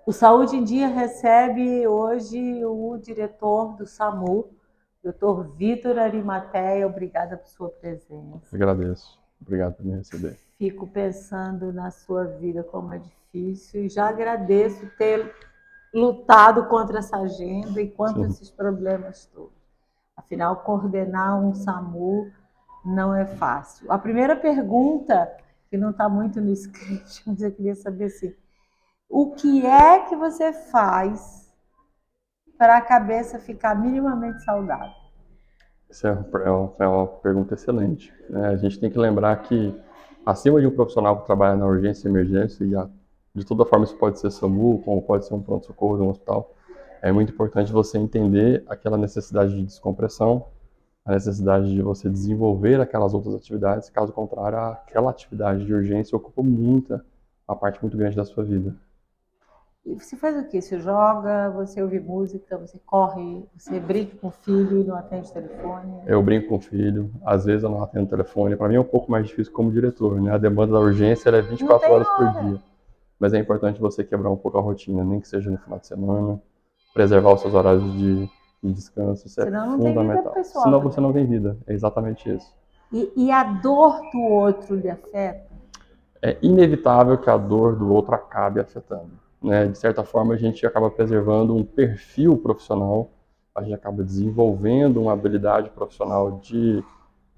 O Saúde em Dia recebe hoje o diretor do SAMU, Dr. Vitor Arimateia. Obrigada por sua presença. Agradeço. Obrigado por me receber. Fico pensando na sua vida, como é difícil, e já agradeço ter lutado contra essa agenda e contra Sim. esses problemas todos. Afinal, coordenar um SAMU não é fácil. A primeira pergunta, que não está muito no script, mas eu queria saber assim, o que é que você faz para a cabeça ficar minimamente saudável? Essa é uma pergunta excelente, né? A gente tem que lembrar que, acima de um profissional que trabalha na urgência e emergência, de toda forma isso pode ser SAMU, como pode ser um pronto-socorro de um hospital, é muito importante você entender aquela necessidade de descompressão, a necessidade de você desenvolver aquelas outras atividades, caso contrário, aquela atividade de urgência ocupa uma parte muito grande da sua vida. E você faz o quê? Você joga, você ouve música, você corre, você brinca com o filho e não atende o telefone? Eu brinco com o filho, às vezes eu não atendo o telefone. Para mim é um pouco mais difícil como diretor, né? A demanda da urgência é Não 24 tem horas por hora. dia. Mas é importante você quebrar um pouco a rotina, nem que seja no final de semana, preservar os seus horários de descanso, isso é Senão não tem vida fundamental. pessoal Senão você também. não tem vida, é exatamente isso. E a dor do outro lhe afeta? É inevitável que a dor do outro acabe afetando, né? De certa forma, a gente acaba preservando um perfil profissional, a gente acaba desenvolvendo uma habilidade profissional de,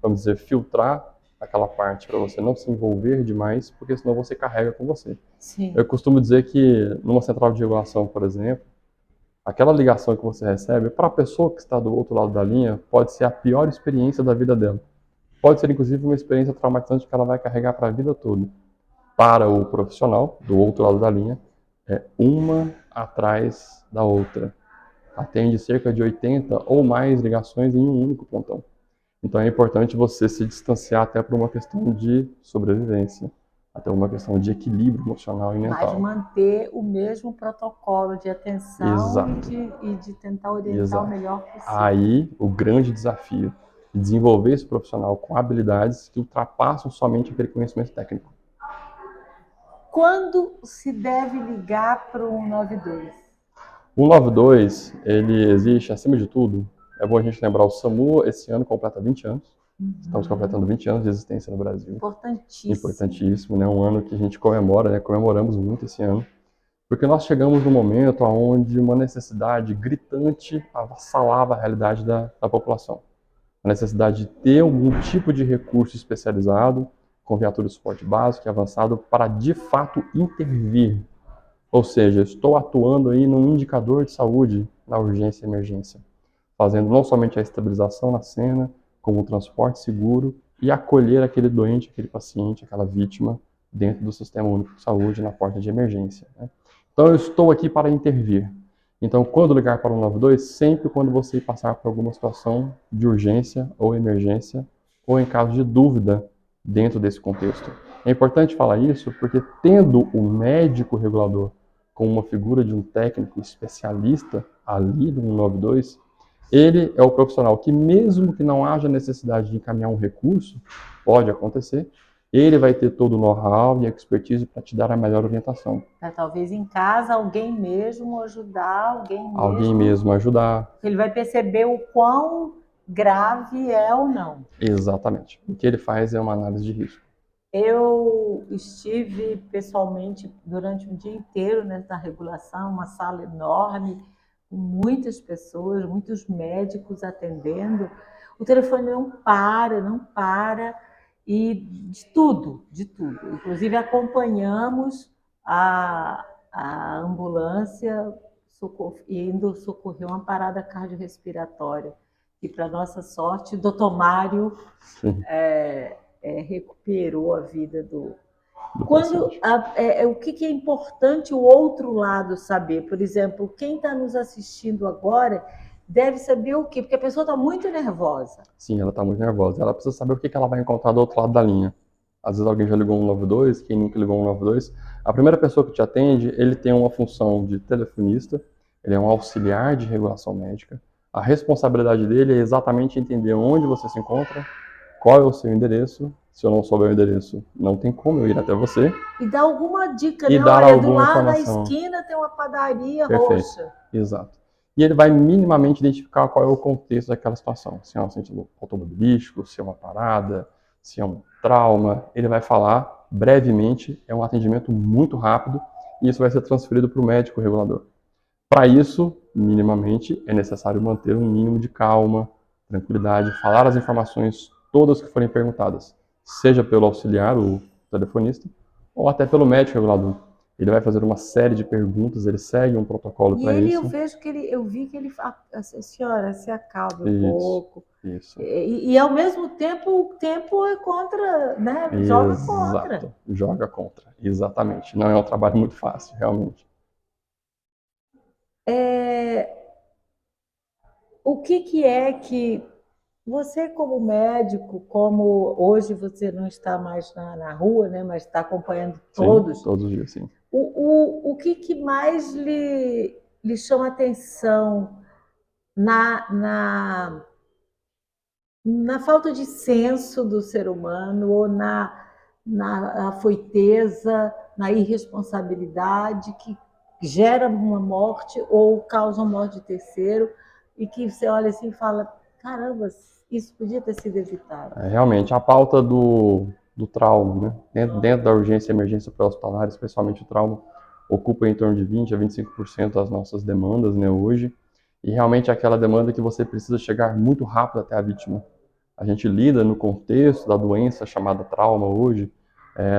vamos dizer, filtrar aquela parte para você não se envolver demais, porque senão você carrega com você. Sim. Eu costumo dizer que numa central de regulação, por exemplo, aquela ligação que você recebe, para a pessoa que está do outro lado da linha, pode ser a pior experiência da vida dela. Pode ser, inclusive, uma experiência traumatizante que ela vai carregar para a vida toda. Para o profissional, do outro lado da linha, é uma atrás da outra. Atende cerca de 80 ou mais ligações em um único plantão. Então é importante você se distanciar até por uma questão de sobrevivência, até uma questão de equilíbrio emocional e Mas mental. manter o mesmo protocolo de atenção Exato, e de tentar orientar o exato. melhor possível. Aí o grande desafio de desenvolver esse profissional com habilidades que ultrapassam somente aquele conhecimento técnico. Quando se deve ligar para o 192? O 92, ele existe, acima de tudo, é bom a gente lembrar, o SAMU esse ano completa 20 anos. Estamos completando 20 anos de existência no Brasil. Importantíssimo. Importantíssimo, né? Um ano que a gente comemora, né? Comemoramos muito esse ano. Porque nós chegamos num momento onde uma necessidade gritante avassalava a realidade da população. A necessidade de ter algum tipo de recurso especializado, com viatura de suporte básico e avançado, para de fato intervir. Ou seja, estou atuando aí num indicador de saúde na urgência e emergência, fazendo não somente a estabilização na cena, como o transporte seguro e acolher aquele doente, aquele paciente, aquela vítima dentro do Sistema Único de Saúde na porta de emergência, né? Então eu estou aqui para intervir. Então, quando ligar para o 192, sempre quando você passar por alguma situação de urgência ou emergência, ou em caso de dúvida dentro desse contexto. É importante falar isso porque, tendo o médico regulador como uma figura de um técnico especialista ali no 192, ele é o profissional que, mesmo que não haja necessidade de encaminhar um recurso, pode acontecer, ele vai ter todo o know-how e expertise para te dar a melhor orientação. Talvez em casa alguém mesmo ajudar, Alguém mesmo ajudar. Ele vai perceber o quão grave é ou não. Exatamente. O que ele faz é uma análise de risco. Eu estive pessoalmente durante um dia inteiro na regulação, uma sala enorme, com muitas pessoas, muitos médicos atendendo. O telefone não para, e de tudo, de tudo. Inclusive acompanhamos a ambulância indo socorrer uma parada cardiorrespiratória. E, para nossa sorte, o doutor Mário recuperou a vida do quando o que é importante o outro lado saber? Por exemplo, quem está nos assistindo agora deve saber o quê? Porque a pessoa está muito nervosa. Sim, ela está muito nervosa. Ela precisa saber o que ela vai encontrar do outro lado da linha. Às vezes alguém já ligou 192, quem nunca ligou 192. A primeira pessoa que te atende, ele tem uma função de telefonista, ele é um auxiliar de regulação médica. A responsabilidade dele é exatamente entender onde você se encontra, qual é o seu endereço Se eu não souber o endereço, não tem como eu ir até você E dá alguma dica, e né? dar Olha, do alguma lado da informação. esquina tem uma padaria Perfeito. roxa. Exato. E ele vai minimamente identificar qual é o contexto daquela situação. Se é um acidente automobilístico, se é uma parada, se é um trauma. Ele vai falar brevemente, é um atendimento muito rápido e isso vai ser transferido para o médico regulador. Para isso, minimamente, é necessário manter um mínimo de calma, tranquilidade, falar as informações todas que forem perguntadas, seja pelo auxiliar, o telefonista, ou até pelo médico regulador. Ele vai fazer uma série de perguntas, ele segue um protocolo E para ele, eu isso. vejo que ele, eu vi que ele fala, senhora, se acalme um Isso, pouco. isso. E ao mesmo tempo, o tempo é contra, né? Joga contra. Exato, joga contra, exatamente. Não é um trabalho muito fácil, realmente. O que é que você, como médico, como hoje você não está mais na rua, né? Mas está acompanhando Sim, todos, todos os dias, sim. o que mais lhe chama atenção na na falta de senso do ser humano ou na afoiteza, na irresponsabilidade que gera uma morte ou causa a morte de terceiro e que você olha assim e fala, caramba, isso podia ter sido evitado. Realmente, a pauta do trauma, né? Dentro da urgência e emergência pré-hospitalar, especialmente o trauma, ocupa em torno de 20 a 25% das nossas demandas, né, hoje. E realmente é aquela demanda que você precisa chegar muito rápido até a vítima. A gente lida no contexto da doença chamada trauma hoje,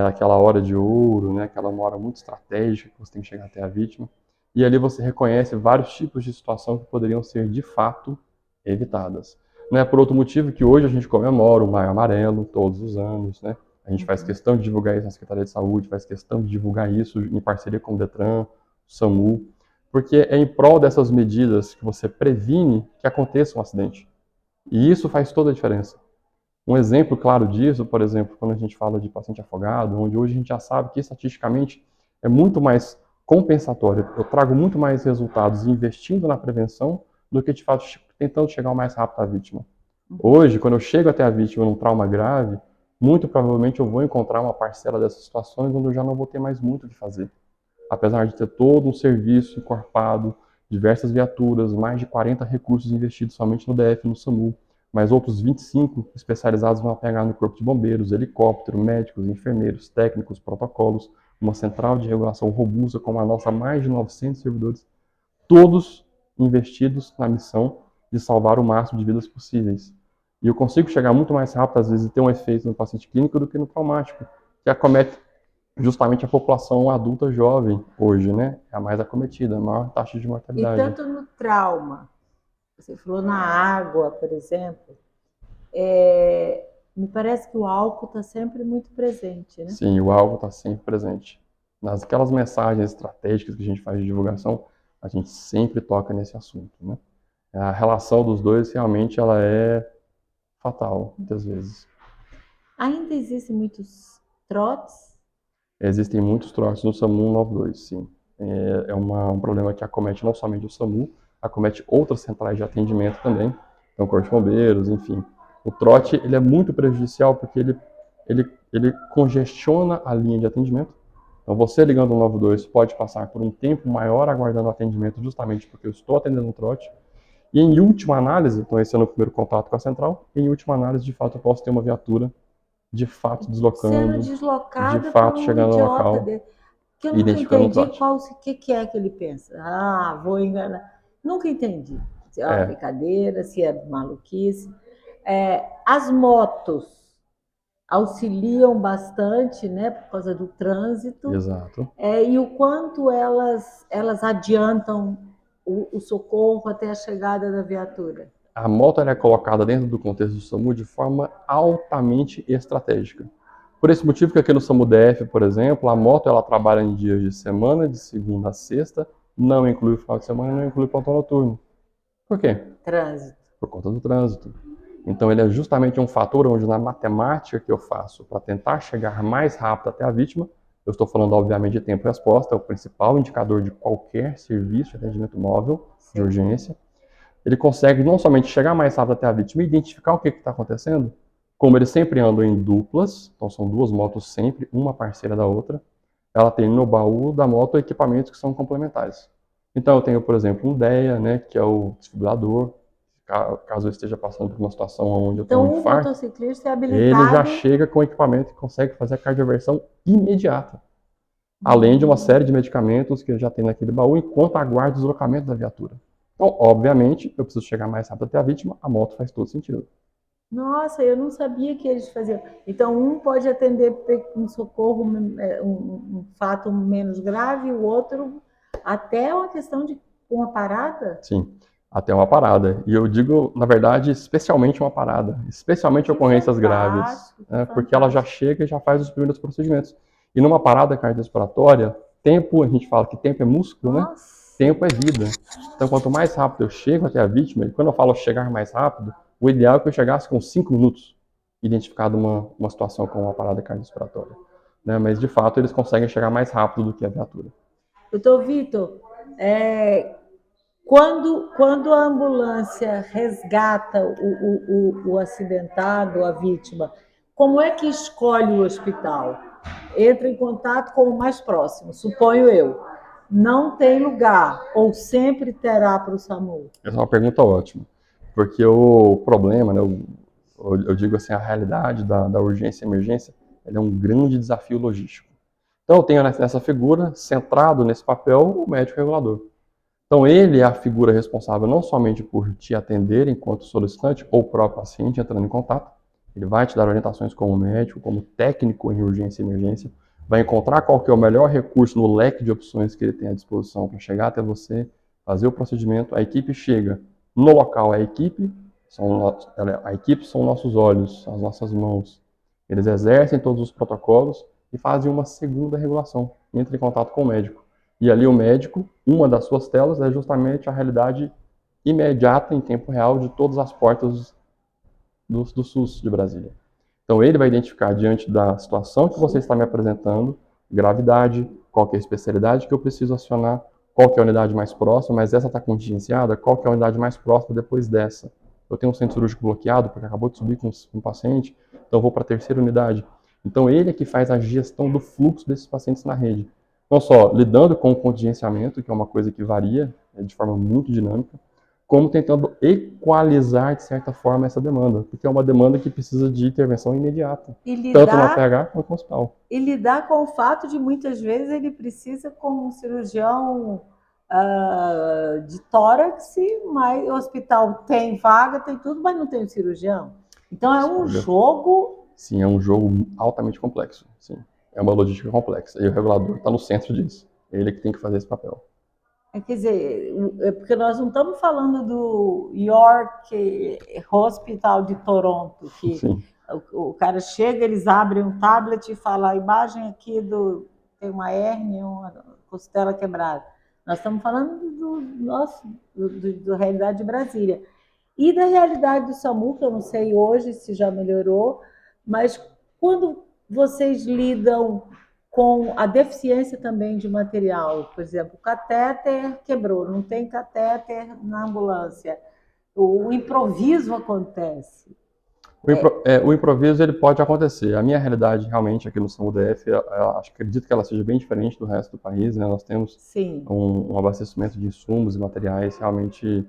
aquela hora de ouro, né, aquela hora muito estratégica que você tem que chegar até a vítima. E ali você reconhece vários tipos de situação que poderiam ser, de fato, evitadas. Não é por outro motivo que hoje a gente comemora o Maio Amarelo todos os anos, né? A gente faz questão de divulgar isso na Secretaria de Saúde, faz questão de divulgar isso em parceria com o Detran, o SAMU, porque é em prol dessas medidas que você previne que aconteça um acidente. E isso faz toda a diferença. Um exemplo claro disso, por exemplo, quando a gente fala de paciente afogado, onde hoje a gente já sabe que estatisticamente é muito mais compensatório, eu trago muito mais resultados investindo na prevenção do que de fato tentando chegar o mais rápido à vítima. Hoje, quando eu chego até a vítima num trauma grave, muito provavelmente eu vou encontrar uma parcela dessas situações onde eu já não vou ter mais muito o que fazer. Apesar de ter todo um serviço encorpado, diversas viaturas, mais de 40 recursos investidos somente no DF e no SAMU, mas outros 25 especializados vão pegar no Corpo de Bombeiros, helicóptero, médicos, enfermeiros, técnicos, protocolos, uma central de regulação robusta como a nossa, mais de 900 servidores, todos investidos na missão de salvar o máximo de vidas possíveis. E eu consigo chegar muito mais rápido, às vezes, e ter um efeito no paciente clínico do que no traumático, que acomete justamente a população adulta jovem hoje, né? É a mais acometida, a maior taxa de E mortalidade. tanto no trauma, você falou na água, por exemplo, me parece que o álcool está sempre muito presente, né? Sim, o álcool está sempre presente. Aquelas mensagens estratégicas que a gente faz de divulgação, a gente sempre toca nesse assunto, né? A relação dos dois realmente ela é fatal, muitas vezes. Ainda existem muitos trotes. Existem muitos trotes no SAMU 192, sim. Um problema que acomete não somente o SAMU, acomete outras centrais de atendimento também, então Corpo de Bombeiros, enfim. O trote ele é muito prejudicial porque ele congestiona a linha de atendimento. Então você ligando o 192 pode passar por um tempo maior aguardando atendimento justamente porque eu estou atendendo um trote. E em última análise, então esse é o primeiro contato com a central, e em última análise, de fato, eu posso ter uma viatura de fato Sendo deslocando, de deslocada por fato um chegando no idiota local dele. Que eu e nunca identificando o entendi trote. o que é que ele pensa. Ah, vou enganar. Nunca entendi. Se é uma É, brincadeira, se é maluquice. As motos auxiliam bastante, né, por causa do trânsito, exato. e o quanto elas adiantam o socorro até a chegada da viatura. A moto ela é colocada dentro do contexto do SAMU de forma altamente estratégica. Por esse motivo que aqui no SAMU DF, por exemplo, a moto ela trabalha em dias de semana, de segunda a sexta, não inclui o final de semana, não inclui o plantão noturno. Por quê? Trânsito. Por conta do trânsito. Então ele é justamente um fator onde na matemática que eu faço para tentar chegar mais rápido até a vítima, eu estou falando obviamente de tempo-resposta, é o principal indicador de qualquer serviço de atendimento móvel de urgência. Ele consegue não somente chegar mais rápido até a vítima e identificar o que está acontecendo, Como eles sempre andam em duplas, então são duas motos sempre, uma parceira da outra, ela tem no baú da moto equipamentos que são complementares. Então eu tenho, por exemplo, um DEA, né, que é o desfibrilador, caso eu esteja passando por uma situação onde eu tenho Então, um o infarto, motociclista é ele já habilitado. chega com o equipamento e consegue fazer a cardioversão imediata. Além de uma série de medicamentos que ele já tem naquele baú, enquanto aguarda o deslocamento da viatura. Então, obviamente, eu preciso chegar mais rápido até a vítima, a moto faz todo sentido. Nossa, eu não sabia que eles faziam. Então, um pode atender um socorro, um fato menos grave, o outro até uma questão de uma parada. Sim, até uma parada. E eu digo, na verdade, especialmente uma parada, especialmente Que ocorrências graves, fantástico, que né? Porque ela já fantástico. chega e já faz os primeiros procedimentos. E numa parada cardiorrespiratória, tempo, a gente fala que tempo é músculo, né? Nossa, Tempo é vida. Então, quanto mais rápido eu chego até a vítima, e quando eu falo chegar mais rápido, o ideal é que eu chegasse com 5 minutos, identificado uma situação com uma parada cardiorrespiratória. Né? Mas, de fato, eles conseguem chegar mais rápido do que a viatura. doutor Vitor, quando a ambulância resgata o acidentado, a vítima, como é que escolhe o hospital? Entra em contato com o mais próximo, suponho eu. Não tem lugar, ou sempre terá para o SAMU? Essa é uma pergunta ótima, porque o problema, né, eu digo assim, a realidade da urgência e emergência, ela é um grande desafio logístico. Então eu tenho nessa figura, centrado nesse papel, o médico regulador. Então ele é a figura responsável não somente por te atender enquanto solicitante ou o próprio paciente entrando em contato, ele vai te dar orientações como médico, como técnico em urgência e emergência, vai encontrar qual que é o melhor recurso no leque de opções que ele tem à disposição para chegar até você, fazer o procedimento, a equipe chega no local, a equipe são nossos olhos, as nossas mãos, eles exercem todos os protocolos e fazem uma segunda regulação, entra em contato com o médico. E ali o médico, uma das suas telas é justamente a realidade imediata, em tempo real, de todas as portas do SUS de Brasília. Então ele vai identificar diante da situação que você está me apresentando, gravidade, qual que é a especialidade que eu preciso acionar, qual que é a unidade mais próxima, mas essa está contingenciada, qual que é a unidade mais próxima depois dessa. Eu tenho um centro cirúrgico bloqueado porque acabou de subir com um paciente, então eu vou para a terceira unidade. Então ele é que faz a gestão do fluxo desses pacientes na rede. Não só lidando com o contingenciamento, que é uma coisa que varia de forma muito dinâmica, como tentando equalizar, de certa forma, essa demanda, porque é uma demanda que precisa de intervenção imediata, tanto na PH quanto no hospital. E lidar com o fato de, muitas vezes, ele precisa com um cirurgião de tórax, mas o hospital tem vaga, tem tudo, mas não tem um cirurgião. Então, é um jogo... Sim, é um jogo altamente complexo, sim. É uma logística complexa, e o regulador está no centro disso. É ele que tem que fazer esse papel. Quer dizer, porque nós não estamos falando do York Hospital de Toronto, que o cara chega, eles abrem um tablet e falam a imagem aqui tem uma hérnia, uma costela quebrada. Nós estamos falando da realidade de Brasília. E da realidade do SAMU, que eu não sei hoje se já melhorou, mas quando vocês lidam com a deficiência também de material, por exemplo, o catéter quebrou, não tem catéter na ambulância, o improviso acontece. O improviso ele pode acontecer. A minha realidade realmente aqui no SAMU-DF, acredito que ela seja bem diferente do resto do país, né? Nós temos um abastecimento de insumos e materiais realmente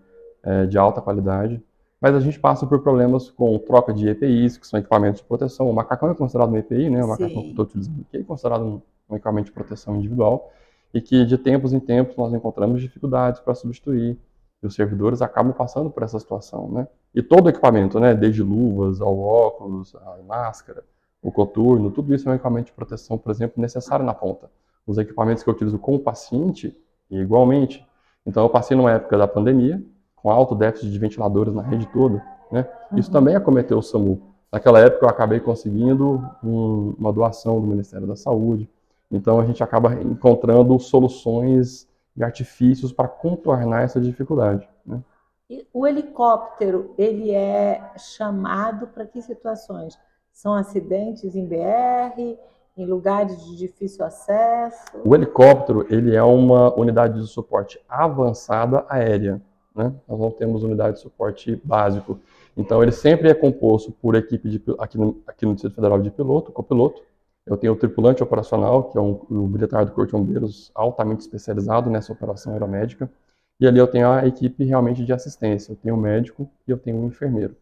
de alta qualidade, mas a gente passa por problemas com troca de EPIs, que são equipamentos de proteção. O macacão é considerado um EPI, né? O macacão que eu estou utilizando aqui é considerado um equipamento de proteção individual e que de tempos em tempos nós encontramos dificuldades para substituir. E os servidores acabam passando por essa situação, né? E todo o equipamento, né, desde luvas ao óculos, a máscara, o coturno, tudo isso é um equipamento de proteção, por exemplo, necessário na ponta. Os equipamentos que eu utilizo com o paciente, igualmente. Então, eu passei numa época da pandemia, com alto déficit de ventiladores na rede toda, né? Isso também acometeu o SAMU. Naquela época, eu acabei conseguindo uma doação do Ministério da Saúde. Então, a gente acaba encontrando soluções e artifícios para contornar essa dificuldade, né? O helicóptero, ele é chamado para que situações? São acidentes em BR, em lugares de difícil acesso? O helicóptero, ele é uma unidade de suporte avançada aérea, né? Nós não temos unidade de suporte básico. Então, ele sempre é composto por equipe aqui no Distrito Federal de piloto, copiloto. Eu tenho o tripulante operacional, que é um militar do Corpo de Bombeiros altamente especializado nessa operação aeromédica. E ali eu tenho a equipe realmente de assistência. Eu tenho o médico e eu tenho o enfermeiro.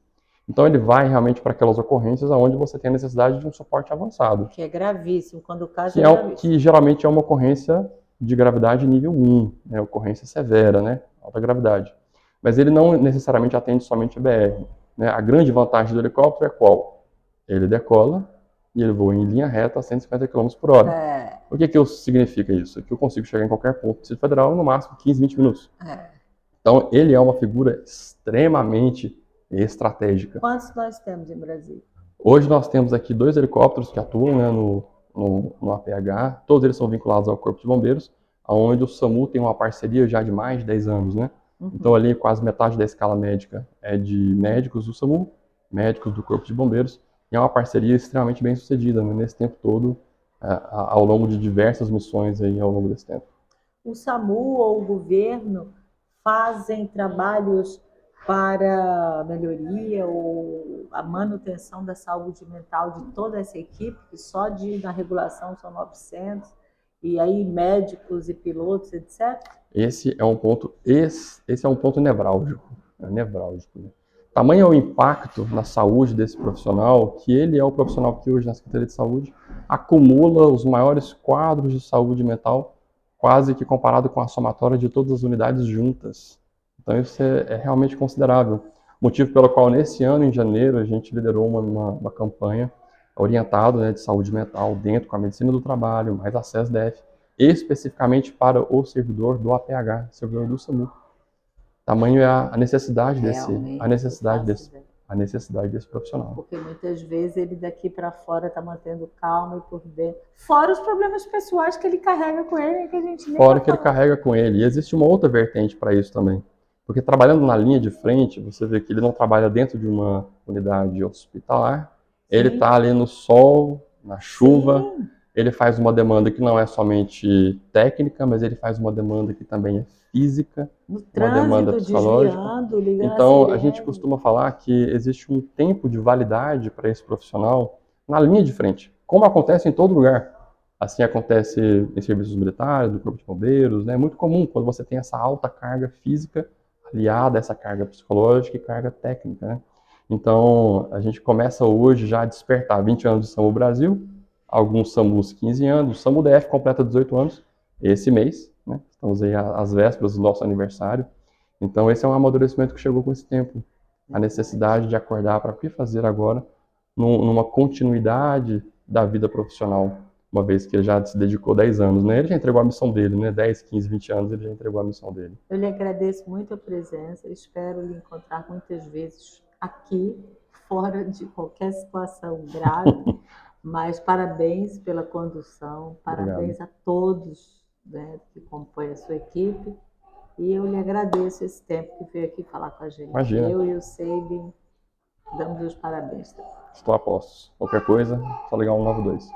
Então, ele vai realmente para aquelas ocorrências onde você tem a necessidade de um suporte avançado. Que é gravíssimo, quando o caso é gravíssimo. Que geralmente é uma ocorrência de gravidade nível 1, né? Ocorrência severa, né? Alta gravidade. Mas ele não necessariamente atende somente a BR. Né? A grande vantagem do helicóptero é qual? Ele decola e ele voa em linha reta a 150 km por hora. O que significa isso? Que eu consigo chegar em qualquer ponto do Distrito Federal no máximo 15, 20 minutos. Então, ele é uma figura extremamente estratégica. Quantos nós temos em Brasília? Hoje nós temos aqui 2 helicópteros que atuam, né, no APH. Todos eles são vinculados ao Corpo de Bombeiros, onde o SAMU tem uma parceria já de mais de 10 anos, né? Então ali quase metade da escala médica é de médicos do SAMU, médicos do Corpo de Bombeiros, e é uma parceria extremamente bem sucedida, né, nesse tempo todo, ao longo de diversas missões aí ao longo desse tempo. O SAMU ou o governo fazem trabalhos para a melhoria ou a manutenção da saúde mental de toda essa equipe, que só na regulação são 900, e aí médicos e pilotos, etc.? Esse é um ponto nevrálgico. Nevrálgico, né? Tamanho é o impacto na saúde desse profissional, que ele é o profissional que hoje na Secretaria de Saúde acumula os maiores quadros de saúde mental, quase que comparado com a somatória de todas as unidades juntas. Então isso é realmente considerável. Motivo pelo qual nesse ano, em janeiro, a gente liderou uma campanha orientada, né, de saúde mental dentro com a medicina do trabalho, mais a SESDF, especificamente para o servidor do APH, servidor do SAMU. Tamanho é a necessidade desse profissional. Porque muitas vezes ele daqui para fora está mantendo calma e por dentro. Fora os problemas pessoais que ele carrega com ele, que a gente nem Fora que ele carrega com ele. E existe uma outra vertente para isso também. Porque trabalhando na linha de frente, você vê que ele não trabalha dentro de uma unidade hospitalar. Sim. Ele está ali no sol, na chuva. Sim. Ele faz uma demanda que não é somente técnica, mas ele faz uma demanda que também é física, uma demanda psicológica. Então, a gente costuma falar que existe um tempo de validade para esse profissional na linha de frente, como acontece em todo lugar. Assim acontece em serviços militares, do Corpo de Bombeiros, né? É muito comum quando você tem essa alta carga física aliada a essa carga psicológica e carga técnica, né? Então, a gente começa hoje já a despertar 20 anos de SAMU Brasil, alguns SAMUs 15 anos, o SAMU DF completa 18 anos esse mês, né? Estamos aí às vésperas do nosso aniversário. Então, esse é um amadurecimento que chegou com esse tempo. A necessidade de acordar para o que fazer agora, numa continuidade da vida profissional, uma vez que ele já se dedicou 10 anos, né? Ele já entregou a missão dele, né? 10, 15, 20 anos ele já entregou a missão dele. Eu lhe agradeço muito a presença, espero lhe encontrar muitas vezes aqui, fora de qualquer situação grave, mas parabéns pela condução, parabéns a todos, né, que compõem a sua equipe, e eu lhe agradeço esse tempo que veio aqui falar com a gente. Imagina. Eu e o Seibin damos os parabéns. Estou a postos. Qualquer coisa, só ligar 192.